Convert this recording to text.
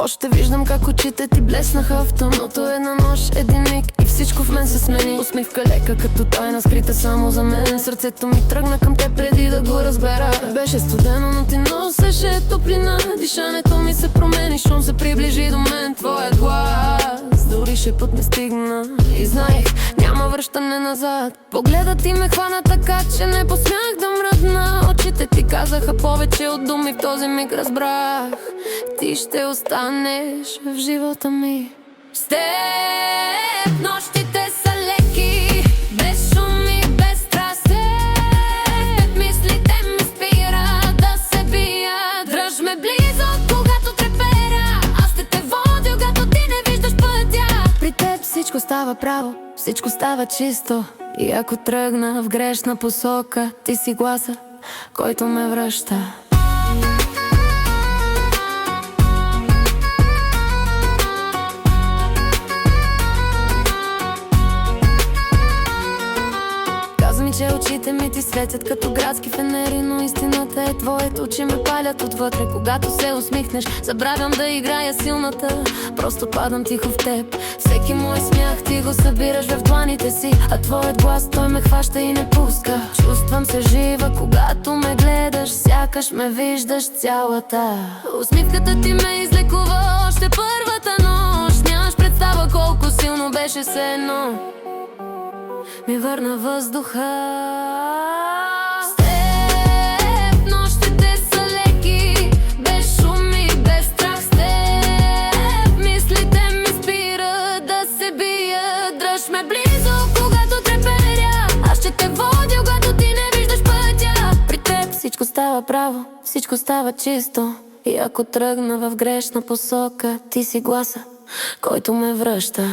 Още виждам как очите ти блеснаха в тъмното. Една нощ, един миг и всичко в мен се смени. Усмивка лека като тайна, скрита само за мен. Сърцето ми тръгна към теб преди да го разбера. Беше студено, но ти носеше топлина. Дишането ми се промени, шум се приближи до мен. Твоят глас дори шепот не стигна. И знаех, няма връщане назад. Погледът ти ме хвана така, че не посмях да мръдна. Очите ти казаха повече от думи, в този миг разбрах. Ти ще останеш в живота ми. С теб нощите са леки, без шум и без страст. С теб мислите ми спират да се бият. Дръж ме близо, когато треперя. Аз ще те водя, когато ти не виждаш пътя. При теб всичко става право, всичко става чисто. И ако тръгна в грешна посока, ти си гласа, който ме връща. Че очите ми ти светят като градски фенери, но истината е твоите очи ме палят отвътре. Когато се усмихнеш, забравям да играя силната. Просто падам тихо в теб. Всеки мой смях ти го събираш в дланите си, а твоят глас той ме хваща и не пуска. Чувствам се жива, когато ме гледаш, сякаш ме виждаш цялата. Усмивката ти ме излекува още първата нощ. Нямаш представа колко силно беше все едно ми върна въздуха. С теб нощите са леки, без шум и без страх. С теб мислите ми спират да се бият. Дръж ме близо, когато треперя. Аз ще те водя, когато ти не виждаш пътя. При теб всичко става право, всичко става чисто. И ако тръгна в грешна посока, ти си гласа, който ме връща.